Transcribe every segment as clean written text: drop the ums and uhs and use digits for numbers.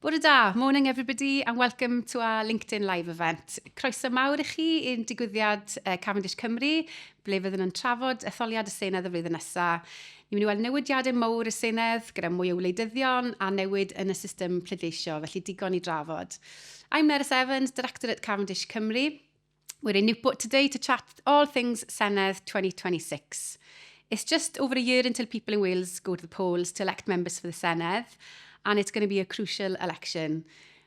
Bore da, morning everybody and welcome to our LinkedIn live event. Croeso mawr I chi i'n digwyddiad Cavendish Cymru, ble fydden nhw'n trafod etholiad y Senedd y flwyddyn nesaf. Ni'n mynd i weld newidiadau mawr y Senedd gyda mwy o wleidyddion a newid yn y system pleidleisio, felly digon i drafod. I'm Nerys Evans, Director at Cavendish Cymru. We're in Newport today to chat all things Senedd 2026. It's just over a year until people in Wales go to the polls to elect members for the Senedd, and it's going to be a crucial election.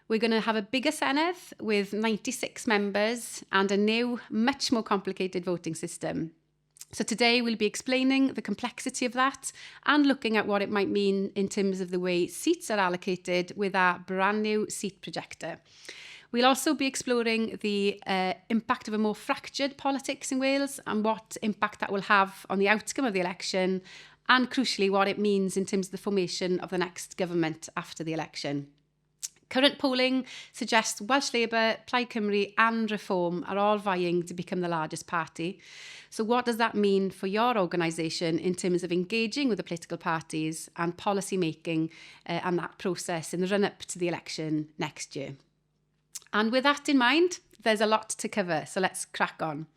We're going to have a bigger Senedd with 96 members and a new, much more complicated voting system. So today we'll be explaining the complexity of that and looking at what it might mean in terms of the way seats are allocated with our brand new seat projector. We'll also be exploring the impact of a more fractured politics in Wales and what impact that will have on the outcome of the election, and crucially what it means in terms of the formation of the next government after the election. Current polling suggests Welsh Labour, Plaid Cymru and Reform are all vying to become the largest party. So what does that mean for your organisation in terms of engaging with the political parties and policy making and that process in the run-up to the election next year? And with that in mind, there's a lot to cover, so let's crack on.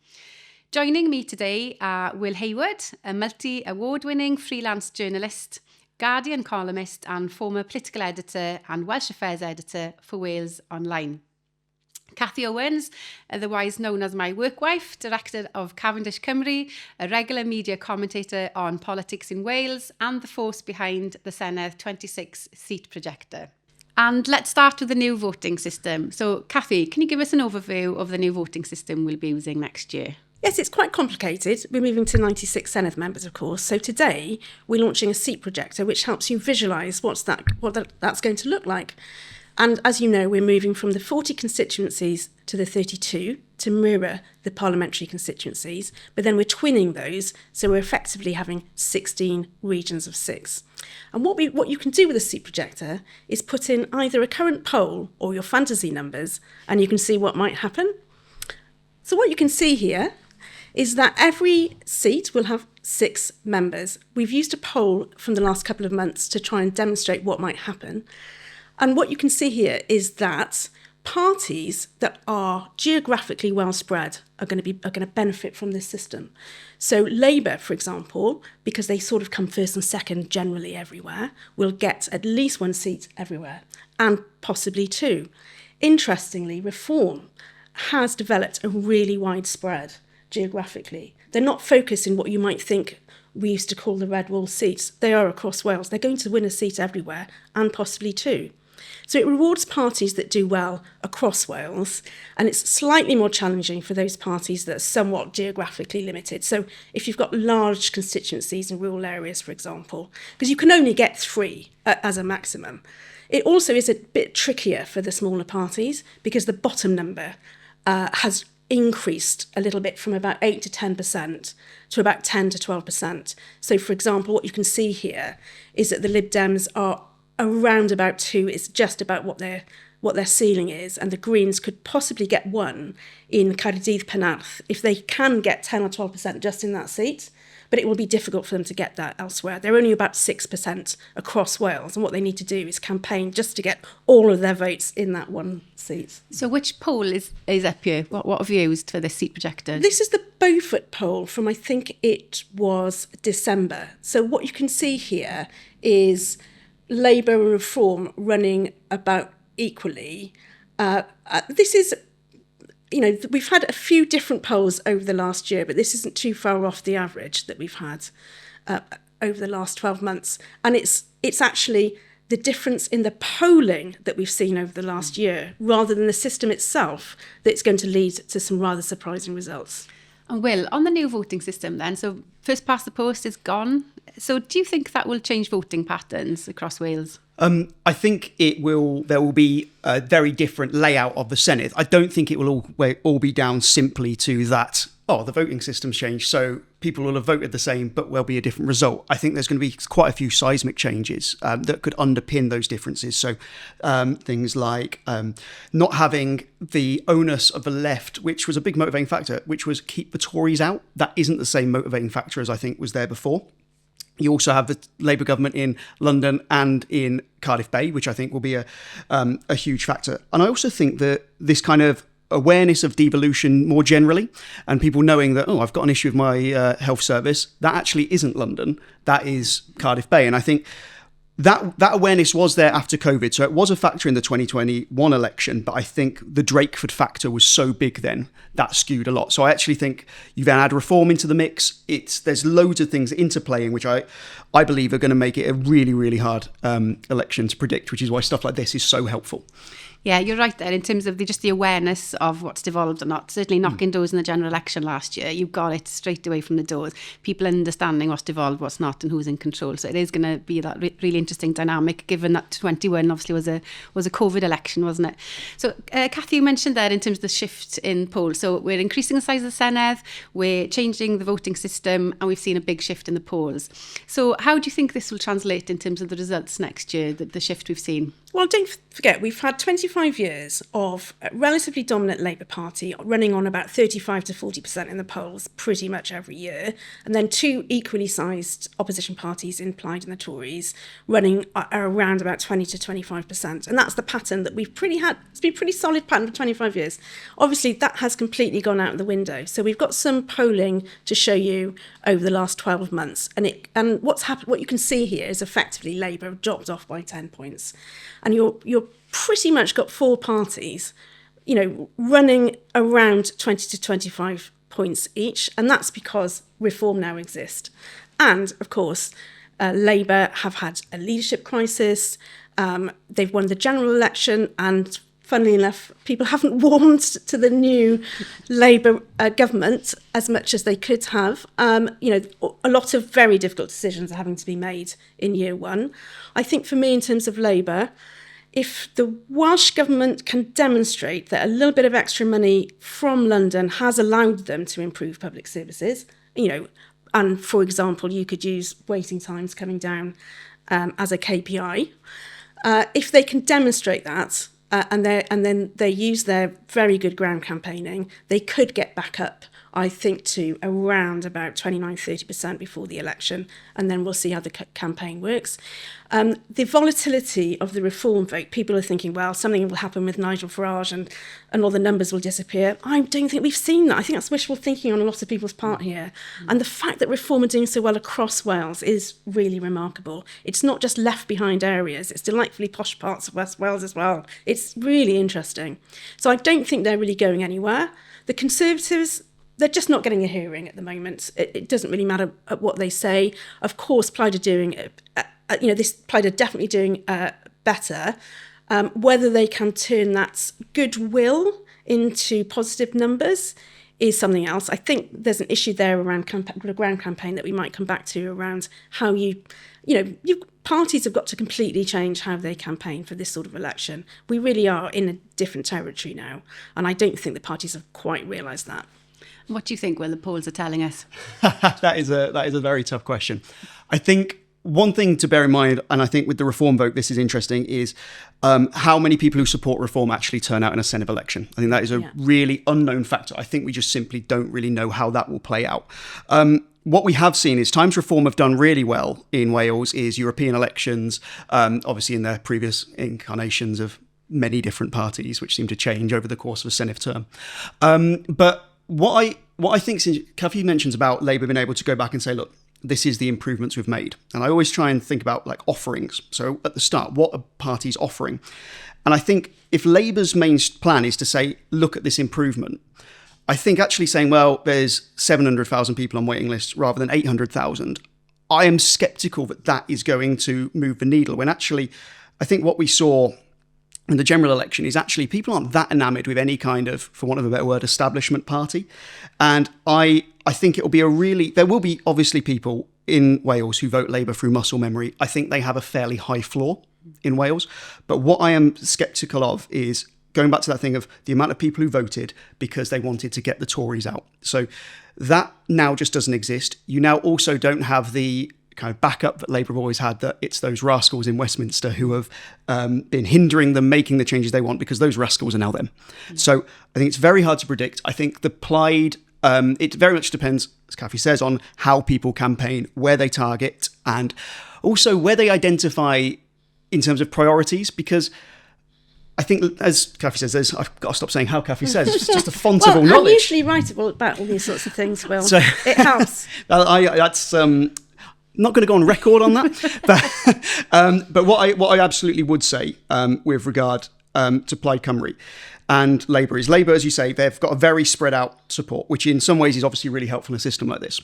Joining me today are Will Hayward, a multi-award-winning freelance journalist, Guardian columnist and former political editor and Welsh Affairs editor for Wales Online. Cathy Owens, otherwise known as my work wife, director of Cavendish Cymru, a regular media commentator on politics in Wales and the force behind the Senedd 26 seat projector. And let's start with the new voting system. So Cathy, can you give us an overview of the new voting system we'll be using next year? Yes, it's quite complicated. We're moving to 96 Senedd members, of course. So today we're launching a seat projector, which helps you visualise what that's going to look like. And as you know, we're moving from the 40 constituencies to the 32 to mirror the parliamentary constituencies, but then we're twinning those, so we're effectively having 16 regions of 6. And what you can do with a seat projector is put in either a current poll or your fantasy numbers, and you can see what might happen. So what you can see here is that every seat will have 6 members. We've used a poll from the last couple of months to try and demonstrate what might happen. And what you can see here is that parties that are geographically well spread are going to benefit from this system. So Labour, for example, because they sort of come first and second generally everywhere, will get at least 1 seat everywhere, and possibly 2. Interestingly, Reform has developed a really wide spread geographically. They're not focused in what you might think we used to call the red wall seats. They are across Wales. They're going to win a seat everywhere, and possibly 2. So it rewards parties that do well across Wales, and it's slightly more challenging for those parties that are somewhat geographically limited. So if you've got large constituencies in rural areas, for example, because you can only get 3 as a maximum. It also is a bit trickier for the smaller parties because the bottom number has increased a little bit from about 8 to 10% to about 10 to 12%. So, for example, what you can see here is that the Lib Dems are around about 2. It's just about what their ceiling is, and the Greens could possibly get 1 in Caerdydd Penarth if they can get 10 or 12% just in that seat. But it will be difficult for them to get that elsewhere. They're only about 6% across Wales, and what they need to do is campaign just to get all of their votes in that 1 seat. So which poll is up here? What have you used for this seat projector? This is the Beaufort poll from, I think it was December. So what you can see here is Labour and Reform running about equally. This is... we've had a few different polls over the last year, but this isn't too far off the average that we've had over the last 12 months. And it's actually the difference in the polling that we've seen over the last year, rather than the system itself, that's going to lead to some rather surprising results. And Will, on the new voting system then, so first past the post is gone. So do you think that will change voting patterns across Wales? I think there will be a very different layout of the Senedd. I don't think it will all be down simply to that, the voting system's changed, so people will have voted the same, but there'll be a different result. I think there's going to be quite a few seismic changes that could underpin those differences. So things like not having the onus of the left, which was a big motivating factor, which was keep the Tories out. That isn't the same motivating factor as I think was there before. You also have the Labour government in London and in Cardiff Bay, which I think will be a huge factor. And I also think that this kind of awareness of devolution more generally, and people knowing that, I've got an issue with my health service, that actually isn't London, that is Cardiff Bay. And I think that awareness was there after COVID. So it was a factor in the 2021 election, but I think the Drakeford factor was so big then, that skewed a lot. So I actually think you then add reform into the mix. There's loads of things interplaying, which I believe are going to make it a really, really hard election to predict, which is why stuff like this is so helpful. Yeah, you're right there in terms of just the awareness of what's devolved or not. Certainly knocking doors in the general election last year, you got it straight away from the doors. People understanding what's devolved, what's not, and who's in control. So it is going to be that really interesting dynamic, given that 21 obviously was a COVID election, wasn't it? So Cathy, you mentioned there in terms of the shift in polls. So we're increasing the size of the Senedd, we're changing the voting system, and we've seen a big shift in the polls. So how do you think this will translate in terms of the results next year, the shift we've seen? Well, don't forget, we've had 25 years of a relatively dominant Labour Party running on about 35 to 40% in the polls pretty much every year, and then two equally sized opposition parties in Plaid and the Tories running around about 20 to 25%. And that's the pattern that we've had. It's been a pretty solid pattern for 25 years. Obviously, that has completely gone out of the window. So we've got some polling to show you over the last 12 months. And what's happened, what you can see here is effectively Labour have dropped off by 10 points. And you're pretty much got four parties, running around 20 to 25 points each. And that's because reform now exists. And, of course, Labour have had a leadership crisis. They've won the general election. And, funnily enough, people haven't warmed to the new Labour government as much as they could have. A lot of very difficult decisions are having to be made in year one. I think for me, in terms of Labour, if the Welsh Government can demonstrate that a little bit of extra money from London has allowed them to improve public services, and for example, you could use waiting times coming down as a KPI. If they can demonstrate that, and then they use their very good ground campaigning, they could get back up, I think, to around about 29-30% before the election, and then we'll see how the campaign works. The volatility of the reform vote, people are thinking, well, something will happen with Nigel Farage and all the numbers will disappear. I don't think we've seen that. I think that's wishful thinking on a lot of people's part here. And the fact that reform are doing so well across Wales is really remarkable. It's not just left behind areas, it's delightfully posh parts of West Wales as well. It's really interesting. So I don't think they're really going anywhere. The Conservatives, they're just not getting a hearing at the moment. It doesn't really matter what they say. Of course, Plaid are doing, Plaid are definitely doing better. Whether they can turn that goodwill into positive numbers is something else. I think there's an issue there around the ground campaign that we might come back to around how parties have got to completely change how they campaign for this sort of election. We really are in a different territory now, and I don't think the parties have quite realised that. What do you think, Will, the polls are telling us? That is a very tough question. I think one thing to bear in mind, and I think with the reform vote, this is interesting, is how many people who support reform actually turn out in a Senedd election. I think that is a really unknown factor. I think we just simply don't really know how that will play out. What we have seen is Times Reform have done really well in Wales is European elections, obviously in their previous incarnations of many different parties, which seem to change over the course of a Senedd term. But what I think, Cathy mentions about Labour being able to go back and say, look, this is the improvements we've made. And I always try and think about like offerings. So at the start, what are parties offering? And I think if Labour's main plan is to say, look at this improvement, I think actually saying, well, there's 700,000 people on waiting lists rather than 800,000, I am sceptical that that is going to move the needle. When actually, I think what we saw in the general election is actually people aren't that enamoured with any kind of, for want of a better word, establishment party. And I think it will be there will be obviously people in Wales who vote Labour through muscle memory. I think they have a fairly high floor in Wales. But what I am sceptical of is going back to that thing of the amount of people who voted because they wanted to get the Tories out. So that now just doesn't exist. You now also don't have the kind of backup that Labour have always had, that it's those rascals in Westminster who have been hindering them making the changes they want, because those rascals are now them. So I think it's very hard to predict. I think the Plaid It very much depends, as Kathy says, on how people campaign, where they target, and also where they identify in terms of priorities, because I think, as Kathy says, I've got to stop saying how Kathy says, it's just a font of all knowledge. I'm usually right about all these sorts of things, Will. So, it helps. That's not going to go on record on that, but what I absolutely would say with regard to Plaid Cymru and Labour is Labour, as you say, they've got a very spread out support, which in some ways is obviously really helpful in a system like this.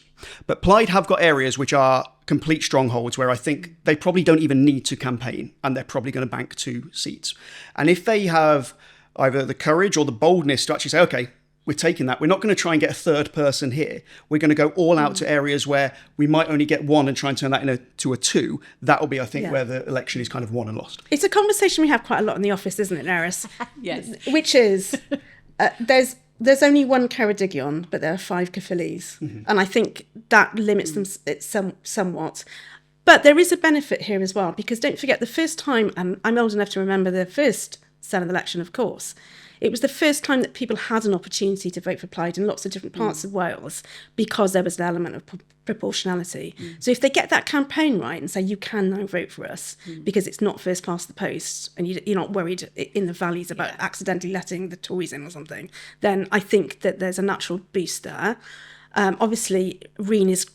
But Plaid have got areas which are complete strongholds where I think they probably don't even need to campaign, and they're probably going to bank 2 seats. And if they have either the courage or the boldness to actually say, okay, we're taking that, we're not going to try and get a third person here, we're going to go all out to areas where we might only get 1 and try and turn that into a 2, that will be, I think, where the election is kind of won and lost. It's a conversation we have quite a lot in the office, isn't it, Nerys? Yes. Which is, there's only 1 Ceredigion, but there are 5 Caerphillys. Mm-hmm. And I think that limits them somewhat. But there is a benefit here as well, because don't forget, the first time, and I'm old enough to remember the first Senedd election, of course, it was the first time that people had an opportunity to vote for Plaid in lots of different parts of Wales, because there was an element of proportionality. So if they get that campaign right and say, you can now vote for us because it's not first past the post and you're not worried in the valleys about accidentally letting the Tories in or something, then I think that there's a natural boost there. Obviously, Reen is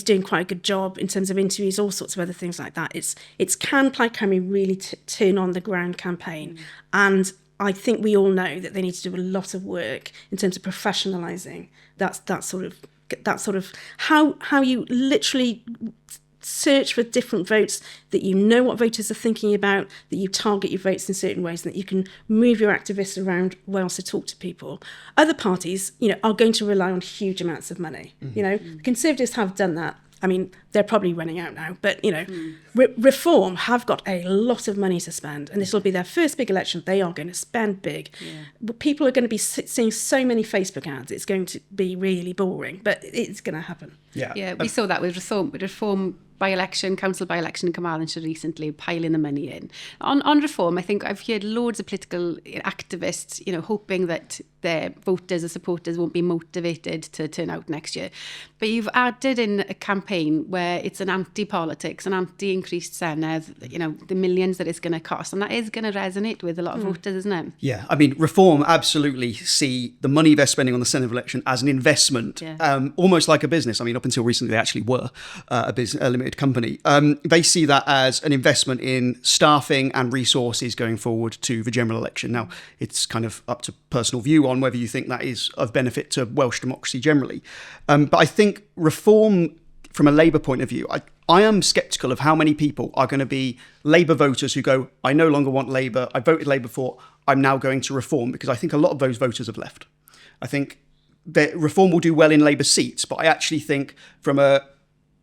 doing quite a good job in terms of interviews, all sorts of other things like that. It's can Plaid Cymru really turn on the ground campaign? And I think we all know that they need to do a lot of work in terms of professionalising that sort of how you literally search for different votes, that you know what voters are thinking about, that you target your votes in certain ways, and that you can move your activists around Wales to talk to people. Other parties, are going to rely on huge amounts of money. The Conservatives have done that. I mean, they're probably running out now, but, Reform have got a lot of money to spend, and this will be their first big election. They are going to spend big. Yeah. People are going to be seeing so many Facebook ads. It's going to be really boring, but it's going to happen. Yeah, we saw that with Reform by-election, council by-election in Carmarthenshire recently, piling the money in. On Reform, I think I've heard loads of political activists, hoping that their voters or supporters won't be motivated to turn out next year. But you've added in a campaign where it's an anti-politics, an anti-increased Senedd, the millions that it's going to cost. And that is going to resonate with a lot of voters, isn't it? Yeah, I mean, Reform absolutely see the money they're spending on the Senedd election as an investment, almost like a business. I mean, up until recently, they actually were a limited company. They see that as an investment in staffing and resources going forward to the general election. Now, it's kind of up to personal view on whether you think that is of benefit to Welsh democracy generally. But I think Reform, from a Labour point of view, I am sceptical of how many people are going to be Labour voters who go, I no longer want Labour, I voted Labour for, I'm now going to Reform, because I think a lot of those voters have left. I think that Reform will do well in Labour seats, but I actually think from a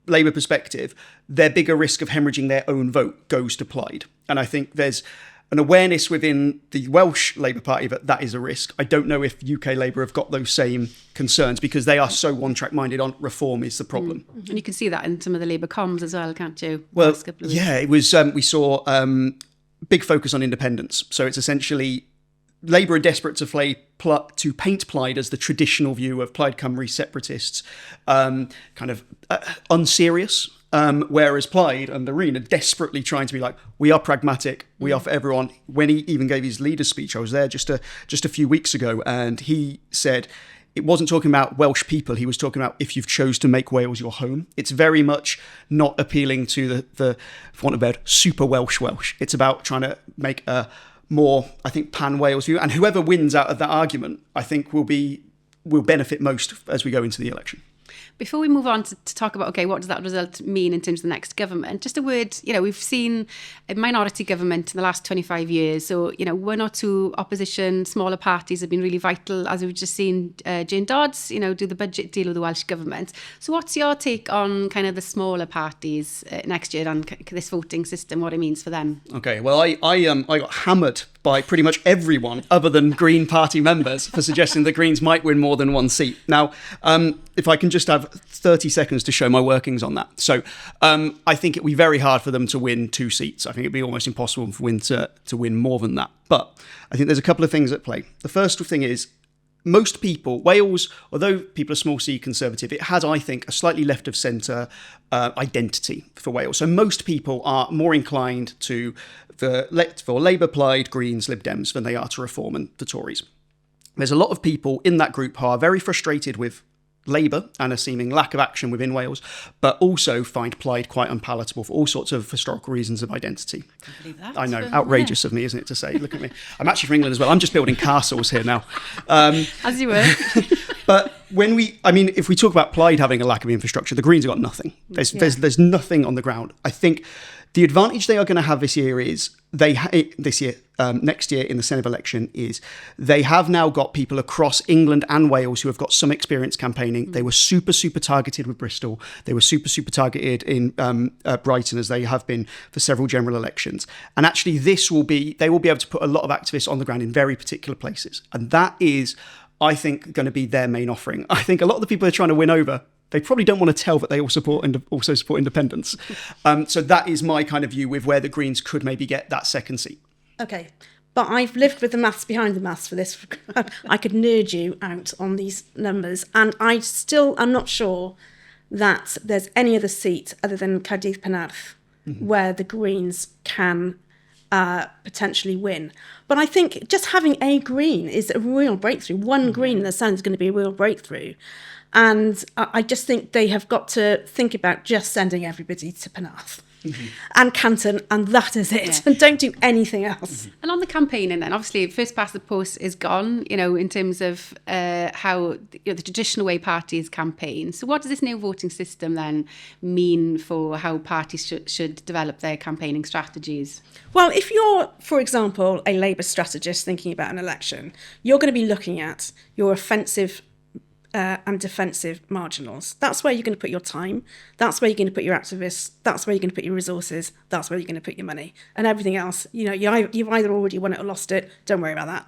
Labour perspective, their bigger risk of hemorrhaging their own vote goes to Plaid. And I think there's an awareness within the Welsh Labour Party that is a risk. I don't know if UK Labour have got those same concerns, because they are so one-track minded on Reform is the problem. And you can see that in some of the Labour comms as well, can't you? Well, yeah, it was. We saw big focus on independence. So it's essentially Labour are desperate to paint Plaid as the traditional view of Plaid Cymru separatists, kind of unserious. Whereas Plaid and the Reen are desperately trying to be like, we are pragmatic, we are for everyone. When he even gave his leader's speech, I was there just a few weeks ago, and he said it wasn't talking about Welsh people. He was talking about if you've chose to make Wales your home. It's very much not appealing to the for want of a word, super Welsh. It's about trying to make a more, I think, pan-Wales view. And whoever wins out of that argument, I think will benefit most as we go into the election. Before we move on to talk about, what does that result mean in terms of the next government? Just a word, we've seen a minority government in the last 25 years. So, 1 or 2 opposition, smaller parties have been really vital, as we've just seen Jane Dodds, do the budget deal with the Welsh Government. So what's your take on kind of the smaller parties next year and this voting system, what it means for them? Okay, well, I got hammered by pretty much everyone other than Green Party members for suggesting the Greens might win more than 1 seat. Now, if I can just have 30 seconds to show my workings on that. So I think it'd be very hard for them to win 2 seats. I think it'd be almost impossible for Win to win more than that. But I think there's a couple of things at play. The first thing is most people, Wales, although people are small c conservative, it has, I think, a slightly left of centre identity for Wales. So most people are more inclined for Labour, Plaid, Greens, Lib Dems than they are to Reform and the Tories. There's a lot of people in that group who are very frustrated with Labour and a seeming lack of action within Wales, but also find Plaid quite unpalatable for all sorts of historical reasons of identity. I believe that. I know, outrageous of me, isn't it, to say? Look at me. I'm actually from England as well. I'm just building castles here now. As you were. But if we talk about Plaid having a lack of infrastructure, the Greens have got nothing. There's nothing on the ground. I think the advantage they are going to have this year is next year in the Senedd election is they have now got people across England and Wales who have got some experience campaigning. They were super targeted with Bristol. They were super targeted in Brighton, as they have been for several general elections. And actually they will be able to put a lot of activists on the ground in very particular places. And that is, I think, going to be their main offering. I think a lot of the people they're trying to win over, they probably don't want to tell that they also support independence. So that is my kind of view with where the Greens could maybe get that second seat. Okay, but I've lived with the maths behind the maths for this. I could nerd you out on these numbers, and I still am not sure that there's any other seat other than Caerdydd Penarth where the Greens can potentially win. But I think just having a Green is a real breakthrough. One Green in the Senedd is going to be a real breakthrough. And I just think they have got to think about just sending everybody to Penarth and Canton, and that is it. Yeah. And don't do anything else. And on the campaigning then, obviously, first past the post is gone, in terms of how the traditional way parties campaign. So what does this new voting system then mean for how parties should develop their campaigning strategies? Well, if you're, for example, a Labour strategist thinking about an election, you're going to be looking at your offensive and defensive marginals. That's where you're going to put your time. That's where you're going to put your activists. That's where you're going to put your resources. That's where you're going to put your money. And everything else, you've either already won it or lost it. Don't worry about that.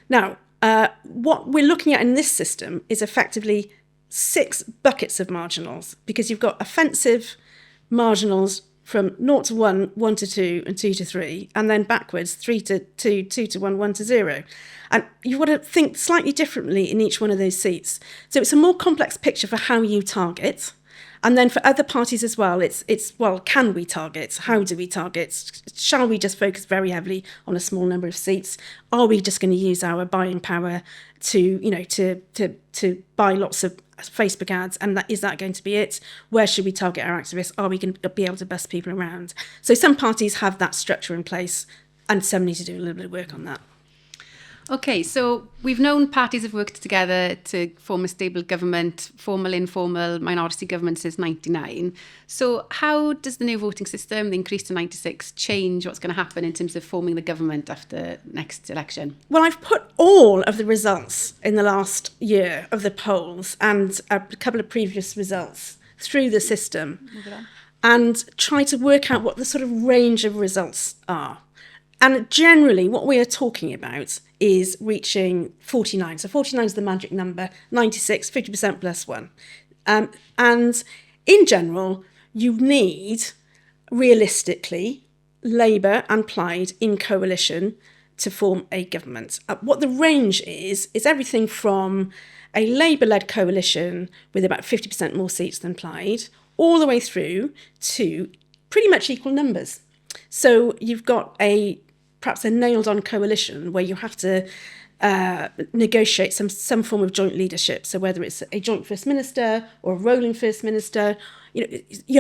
Now, what we're looking at in this system is effectively 6 buckets of marginals, because you've got offensive marginals from 0 to 1, 1 to 2, and 2 to 3, and then backwards 3 to 2, 2 to 1, 1 to 0. And you've got to think slightly differently in each one of those seats. So it's a more complex picture for how you target. And then for other parties as well, it's can we target? How do we target? Shall we just focus very heavily on a small number of seats? Are we just going to use our buying power to buy lots of Facebook ads, and is that going to be it? Where should we target our activists? Are we going to be able to bus people around? So some parties have that structure in place, and some need to do a little bit of work on that. Okay, so we've known parties have worked together to form a stable government, formal, informal, minority government since 99. So how does the new voting system, the increase to 96, change what's going to happen in terms of forming the government after next election? Well, I've put all of the results in the last year of the polls and a couple of previous results through the system and try to work out what the sort of range of results are. And generally, what we are talking about is reaching 49. So 49 is the magic number, 96, 50% plus 1. And in general, you need, realistically, Labour and Plaid in coalition to form a government. What the range is everything from a Labour-led coalition with about 50% more seats than Plaid, all the way through to pretty much equal numbers. So you've got perhaps a nailed-on coalition where you have to negotiate some form of joint leadership. So whether it's a joint First Minister or a rolling First Minister, you're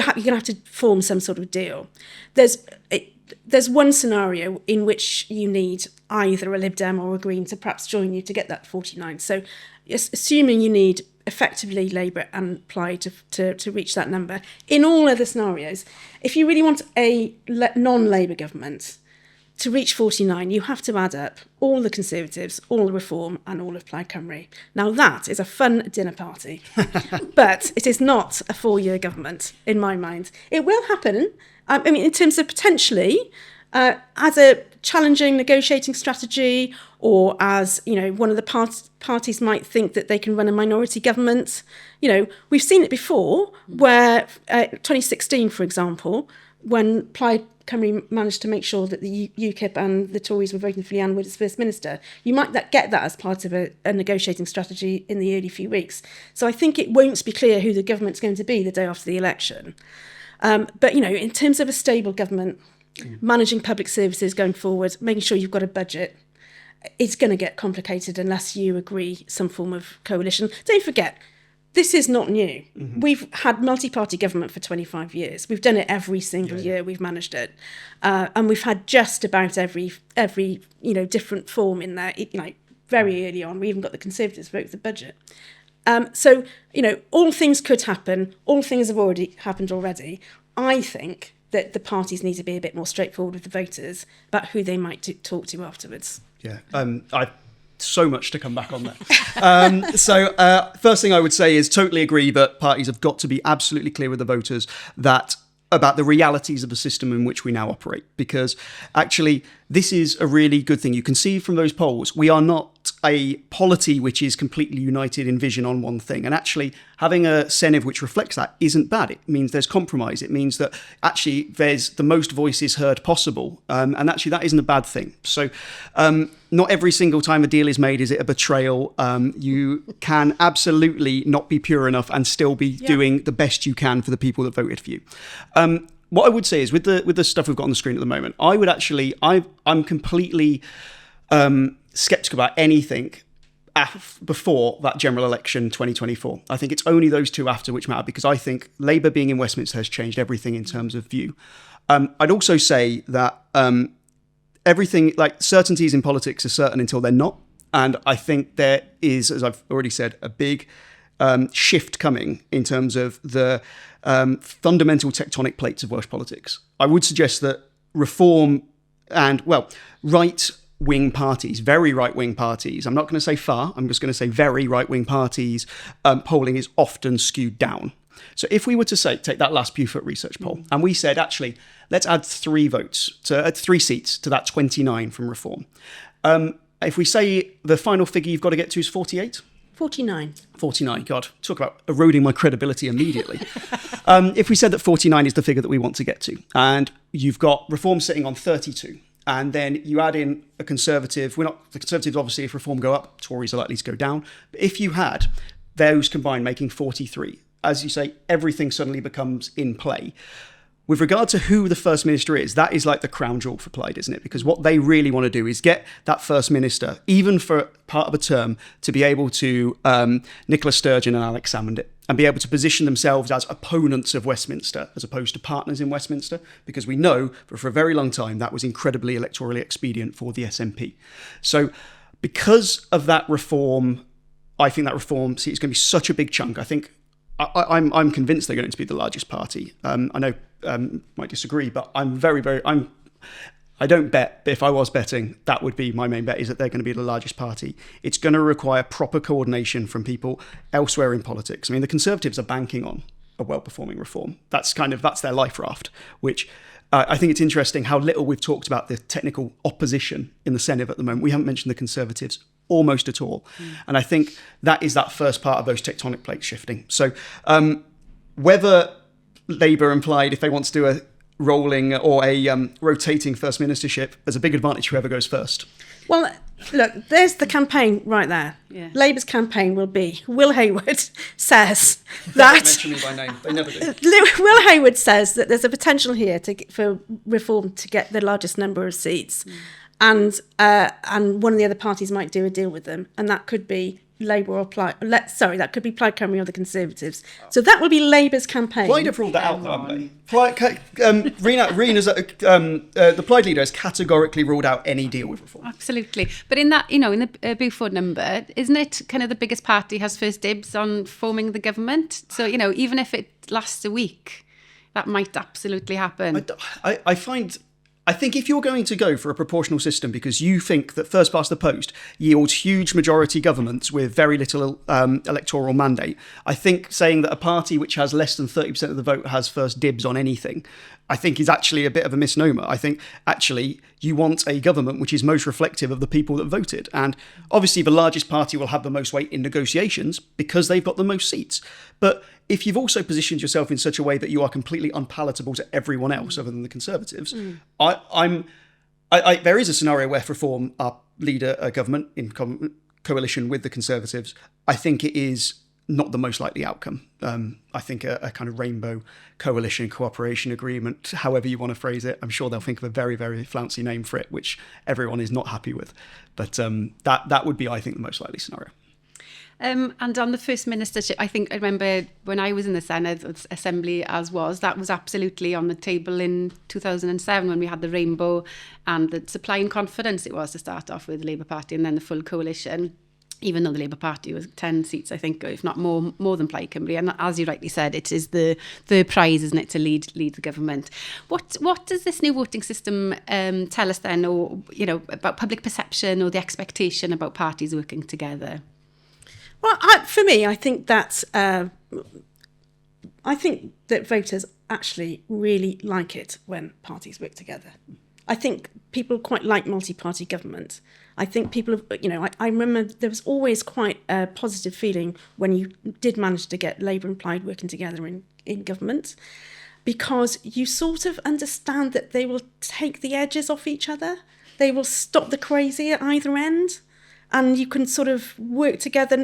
going to have to form some sort of deal. There's one scenario in which you need either a Lib Dem or a Green to perhaps join you to get that 49. So assuming you need effectively Labour and Plaid to reach that number. In all other scenarios, if you really want a non-Labour government to reach 49, you have to add up all the Conservatives, all the Reform, and all of Plaid Cymru. Now, that is a fun dinner party, but it is not a 4-year government, in my mind. It will happen, in terms of potentially, as a challenging negotiating strategy, or as, one of the parties might think that they can run a minority government. We've seen it before, where 2016, for example, when Plaid Cymru managed to make sure that the UKIP and the Tories were voting for Leanne Wood as First Minister. You might get that as part of a negotiating strategy in the early few weeks. So I think it won't be clear who the government's going to be the day after the election. But, in terms of a stable government, managing public services going forward, making sure you've got a budget, it's going to get complicated unless you agree some form of coalition. Don't forget, this is not new. Mm-hmm. We've had multi-party government for 25 years. We've done it every single year. We've managed it. And we've had just about every different form in there, very early on. We even got the Conservatives vote for the budget. So, all things could happen. All things have already happened already. I think that the parties need to be a bit more straightforward with the voters about who they might talk to afterwards. Yeah, I've so much to come back on there. So first thing I would say is totally agree that parties have got to be absolutely clear with the voters about the realities of the system in which we now operate, because actually this is a really good thing. You can see from those polls, we are not a polity which is completely united in vision on one thing. And actually having a Senedd which reflects that isn't bad. It means there's compromise. It means that actually there's the most voices heard possible. And actually that isn't a bad thing. So not every single time a deal is made is it a betrayal. You can absolutely not be pure enough and still be doing the best you can for the people that voted for you. What I would say is with the stuff we've got on the screen at the moment, I'm completely sceptical about anything before that general election 2024. I think it's only those two after which matter, because I think Labour being in Westminster has changed everything in terms of view. I'd also say that everything, like certainties in politics are certain until they're not. And I think there is, as I've already said, a big shift coming in terms of the fundamental tectonic plates of Welsh politics. I would suggest that reform and, right-wing parties, very right-wing parties, I'm not going to say far, I'm just going to say very right-wing parties, polling is often skewed down. So if we were to take that last Pewfoot research poll, and we said, actually, let's add 3 seats to that 29 from reform. If we say the final figure you've got to get to is 48? 49. 49, God, talk about eroding my credibility immediately. If we said that 49 is the figure that we want to get to, and you've got reform sitting on 32, and then you add in a Conservative, the Conservatives, obviously, if reform go up, Tories are likely to go down. But if you had those combined making 43, as you say, everything suddenly becomes in play. With regard to who the First Minister is, that is like the crown jewel for Plaid, isn't it? Because what they really want to do is get that First Minister, even for part of a term, to be able to Nicola Sturgeon and Alex Salmond it, and be able to position themselves as opponents of Westminster as opposed to partners in Westminster, because we know that for a very long time that was incredibly electorally expedient for the SNP. So because of that reform, I think that reform seat is going to be such a big chunk. I think I'm convinced they're going to be the largest party. I know might disagree, but I'm I don't bet, but if I was betting, that would be my main bet, is that they're going to be the largest party. It's going to require proper coordination from people elsewhere in politics. I mean, the Conservatives are banking on a well-performing reform. That's their life raft, which I think it's interesting how little we've talked about the technical opposition in the Senedd at the moment. We haven't mentioned the Conservatives almost at all. And I think that is that first part of those tectonic plates shifting. So whether Labour implied, if they want to do a rolling or a rotating First Ministership, there's a big advantage whoever goes first. Well, look, there's the campaign right there. Yeah. Labour's campaign will be, Will Hayward says that... Mention me by name, they never do. Will Hayward says that there's a potential here for reform to get the largest number of seats. And one of the other parties might do a deal with them, and that could be Labour or Plaid. That could be Plaid Cymru or the Conservatives. So that will be Labour's campaign. Plaid have ruled that out, haven't they? The Plaid leader has categorically ruled out any deal with reform. Absolutely. But in that, in the Beaufort number, isn't it kind of the biggest party has first dibs on forming the government? So, even if it lasts a week, that might absolutely happen. I think if you're going to go for a proportional system because you think that first past the post yields huge majority governments with very little electoral mandate, I think saying that a party which has less than 30% of the vote has first dibs on anything I think is actually a bit of a misnomer. I think actually you want a government which is most reflective of the people that voted. And obviously the largest party will have the most weight in negotiations because they've got the most seats. But if you've also positioned yourself in such a way that you are completely unpalatable to everyone else other than the Conservatives, there is a scenario where, for Reform lead a government in coalition with the Conservatives. I think it is not the most likely outcome. I think a kind of rainbow coalition cooperation agreement, however you want to phrase it, I'm sure they'll think of a very, very flouncy name for it, which everyone is not happy with. But that would be, I think, the most likely scenario. And on the First Ministership, I remember when I was in the Senedd Assembly, that was absolutely on the table in 2007 when we had the Rainbow and the Supply and Confidence it was to start off with the Labour Party and then the full coalition, even though the Labour Party was 10 seats, I think, if not more than Plaid Cymru. And as you rightly said, it is the prize, isn't it, to lead the government. What does this new voting system tell us then, or about public perception or the expectation about parties working together? Well, for me, I think that voters actually really like it when parties work together. I think people quite like multi-party government. I think people have, I remember there was always quite a positive feeling when you did manage to get Labour and Plaid working together in government, because you sort of understand that they will take the edges off each other. They will stop the crazy at either end. And you can sort of work together.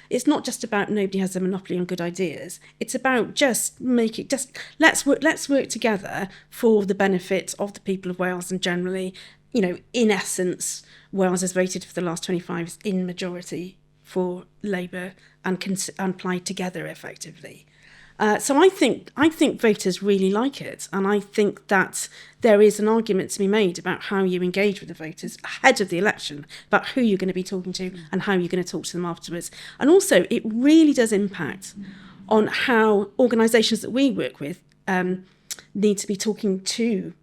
It's not just about nobody has a monopoly on good ideas. It's about let's work together for the benefit of the people of Wales, and generally, in essence, Wales has voted for the last 25 years in majority for Labour and Plaid together effectively. So I think voters really like it, and I think that there is an argument to be made about how you engage with the voters ahead of the election, about who you're going to be talking to and how you're going to talk to them afterwards. And also, it really does impact on how organisations that we work with need to be talking to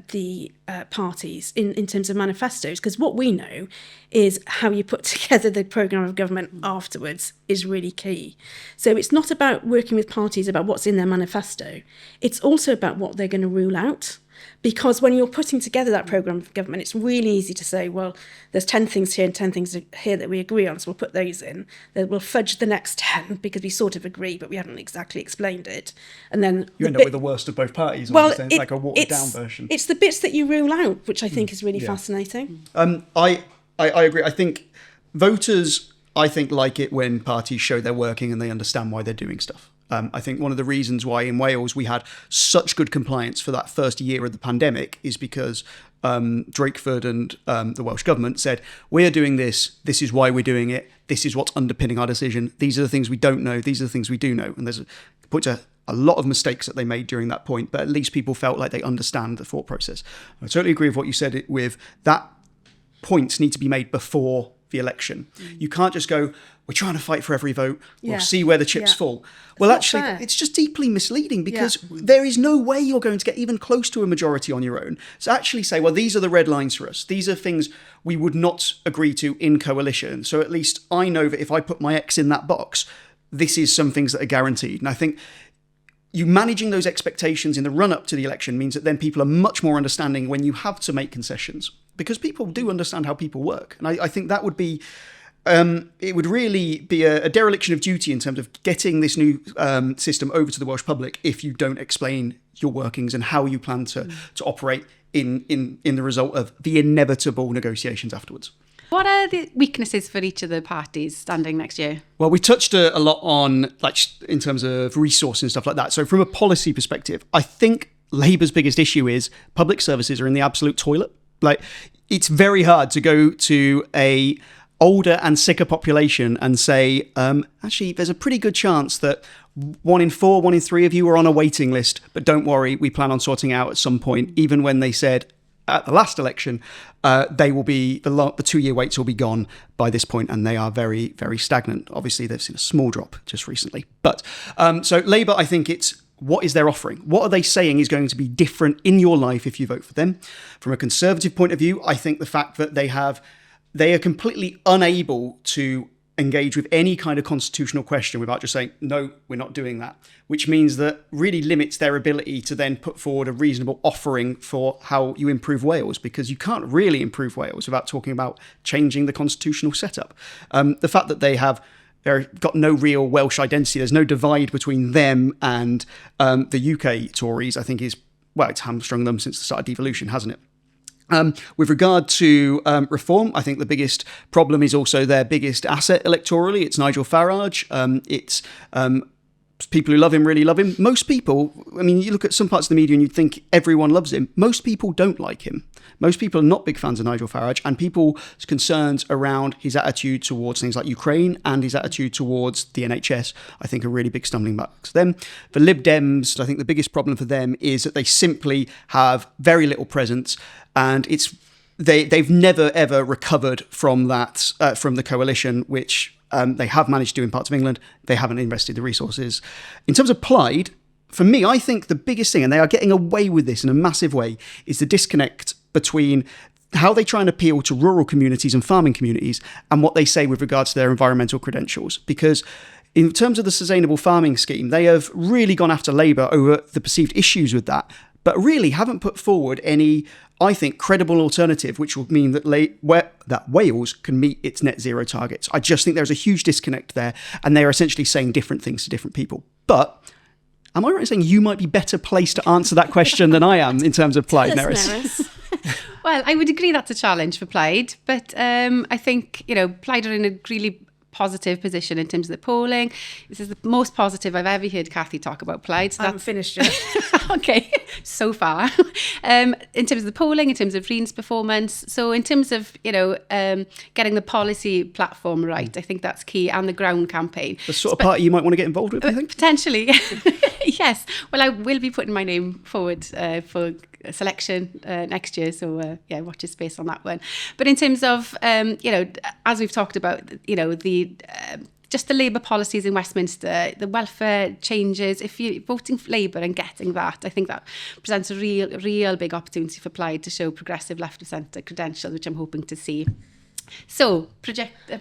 the parties in terms of manifestos, because what we know is how you put together the programme of government afterwards is really key. So it's not about working with parties about what's in their manifesto, it's also about what they're going to rule out. Because when you're putting together that programme of government, it's really easy to say, well, there's 10 things here and 10 things here that we agree on, so we'll put those in. Then we'll fudge the next 10 because we sort of agree, but we haven't exactly explained it. And then you end up with the worst of both parties. It's like a watered-down version. It's the bits that you rule out, which I think is really fascinating. I agree. I think voters, like it when parties show they're working and they understand why they're doing stuff. I think one of the reasons why in Wales we had such good compliance for that first year of the pandemic is because Drakeford and the Welsh Government said, we're doing this is why we're doing it, this is what's underpinning our decision, these are the things we don't know, these are the things we do know. And there's a lot of mistakes that they made during that point, but at least people felt like they understand the thought process. I totally agree with what you said with that. Points need to be made before the election. You can't just go, we're trying to fight for every vote, we'll see where the chips fall. Well, actually, it's just deeply misleading, because there is no way you're going to get even close to a majority on your own. So actually say, well, these are the red lines for us. These are things we would not agree to in coalition. So at least I know that if I put my X in that box, this is some things that are guaranteed. And I think you managing those expectations in the run-up to the election means that then people are much more understanding when you have to make concessions, because people do understand how people work. And I think that would be, it would really be a dereliction of duty in terms of getting this new system over to the Welsh public if you don't explain your workings and how you plan to operate in the result of the inevitable negotiations afterwards. What are the weaknesses for each of the parties standing next year? Well, we touched a lot on, in terms of resource and stuff like that. So from a policy perspective, I think Labour's biggest issue is public services are in the absolute toilet. It's very hard to go to a older and sicker population and say, actually, there's a pretty good chance that 1 in 4, 1 in 3 of you are on a waiting list, but don't worry, we plan on sorting it out at some point, even when they said at the last election, they will be, the 2-year waits will be gone by this point, and they are very, very stagnant. Obviously, they've seen a small drop just recently. But so Labour, I think it's, what is their offering? What are they saying is going to be different in your life if you vote for them? From a Conservative point of view, I think the fact that they are completely unable to engage with any kind of constitutional question without just saying, no, we're not doing that, which means that really limits their ability to then put forward a reasonable offering for how you improve Wales, because you can't really improve Wales without talking about changing the constitutional setup. The fact that they've got no real Welsh identity, there's no divide between them and the UK Tories, I think it's hamstrung them since the start of devolution, hasn't it? With regard to reform, I think the biggest problem is also their biggest asset electorally. It's Nigel Farage. It's people who love him really love him. Most people, I mean, you look at some parts of the media and you'd think everyone loves him. Most people don't like him. Most people are not big fans of Nigel Farage, and people's concerns around his attitude towards things like Ukraine and his attitude towards the NHS, I think, are really big stumbling blocks for them. For Lib Dems, I think the biggest problem for them is that they simply have very little presence, and they've never ever recovered from that from the coalition, which they have managed to do in parts of England. They haven't invested the resources. In terms of Plaid, for me, I think the biggest thing, and they are getting away with this in a massive way, is the disconnect between how they try and appeal to rural communities and farming communities and what they say with regards to their environmental credentials. Because in terms of the sustainable farming scheme, they have really gone after Labour over the perceived issues with that, but really haven't put forward any, I think, credible alternative, which will mean that Wales can meet its net zero targets. I just think there's a huge disconnect there, and they are essentially saying different things to different people. But am I right in saying you might be better placed to answer that question than I am in terms of Plaid, Nerys? Well, I would agree that's a challenge for Plaid, but I think, Plaid are in a really positive position in terms of the polling. This is the most positive I've ever heard Cathy talk about Plaid. So I haven't finished yet. Okay, so far. In terms of the polling, in terms of Reen's performance, so in terms of, getting the policy platform right, I think that's key, and the ground campaign. The sort of party you might want to get involved with, I think? Potentially, yes. Well, I will be putting my name forward for selection next year, so watch this space on that one. But in terms of as we've talked about, the just the Labour policies in Westminster, the welfare changes, if you're voting for Labour and getting that, I think that presents a real big opportunity for Plaid to show progressive left of centre credentials, which I'm hoping to see. So,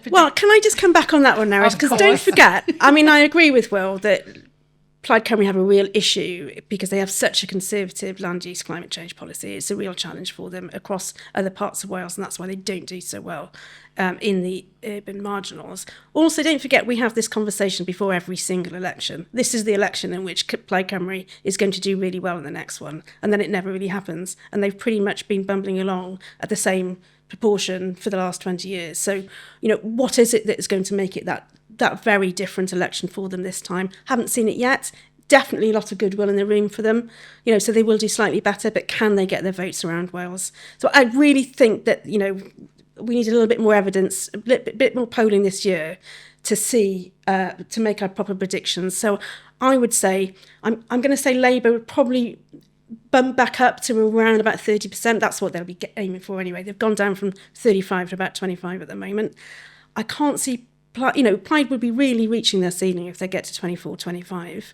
well, can I just come back on that one, Nerys? Because don't forget, I mean, I agree with Will that Plaid Cymru have a real issue because they have such a conservative land use climate change policy. It's a real challenge for them across other parts of Wales, and that's why they don't do so well in the urban marginals. Also, don't forget, we have this conversation before every single election. This is the election in which Plaid Cymru is going to do really well in the next one, and then it never really happens. And they've pretty much been bumbling along at the same proportion for the last 20 years. So, what is it that is going to make it that very different election for them this time? Haven't seen it yet. Definitely a lot of goodwill in the room for them, so they will do slightly better, but can they get their votes around Wales? So I really think that, we need a little bit more evidence, a bit more polling this year to see, to make our proper predictions. So I would say, I'm going to say Labour would probably bump back up to around about 30%. That's what they'll be aiming for anyway. They've gone down from 35 to about 25 at the moment. I can't see, Plaid would be really reaching their ceiling if they get to 24, 25.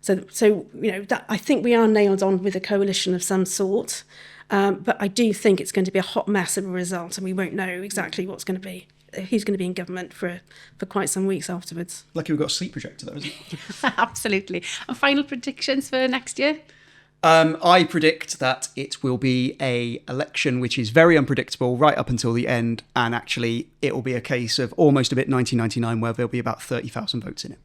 So that, I think we are nailed on with a coalition of some sort. But I do think it's going to be a hot mess of a result, and we won't know exactly who's going to be in government for quite some weeks afterwards. Lucky we've got a sleep projector though, isn't it? Absolutely. And final predictions for next year? I predict that it will be an election which is very unpredictable right up until the end, and actually it will be a case of almost a bit 1999 where there'll be about 30,000 votes in it.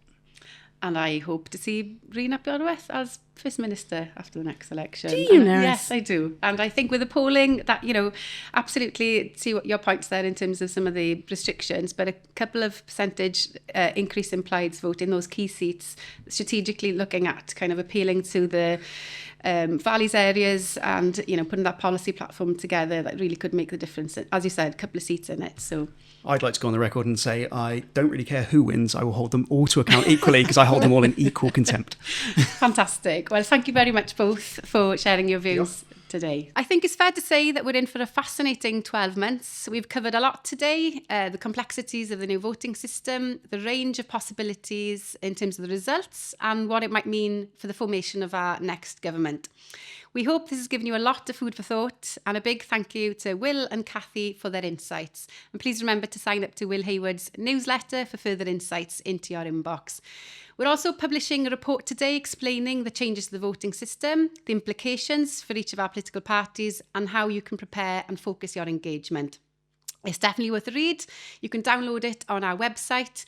And I hope to see Reen ap Iorwerth as First Minister after the next election. Do you, Nerys? Yes, I do. And I think with the polling, that, absolutely see what your points there in terms of some of the restrictions, but a couple of percentage increase in Plaid's vote in those key seats, strategically looking at kind of appealing to the valleys areas and, putting that policy platform together that really could make the difference. As you said, a couple of seats in it, so... I'd like to go on the record and say I don't really care who wins. I will hold them all to account equally because I hold them all in equal contempt. Fantastic. Well, thank you very much both for sharing your views today. I think it's fair to say that we're in for a fascinating 12 months. We've covered a lot today, the complexities of the new voting system, the range of possibilities in terms of the results, and what it might mean for the formation of our next government. We hope this has given you a lot of food for thought, and a big thank you to Will and Cathy for their insights. And please remember to sign up to Will Hayward's newsletter for further insights into your inbox. We're also publishing a report today explaining the changes to the voting system, the implications for each of our political parties, and how you can prepare and focus your engagement. It's definitely worth a read. You can download it on our website,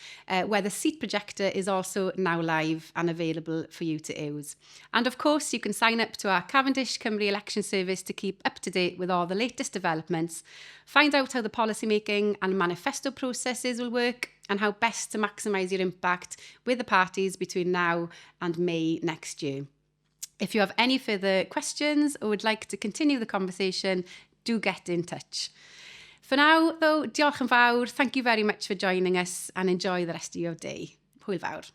where the seat projector is also now live and available for you to use. And of course, you can sign up to our Cavendish Cymru election service to keep up to date with all the latest developments, find out how the policymaking and manifesto processes will work, and how best to maximise your impact with the parties between now and May next year. If you have any further questions or would like to continue the conversation, do get in touch. For now, though, diolch yn fawr. Thank you very much for joining us and enjoy the rest of your day. Hwyl fawr.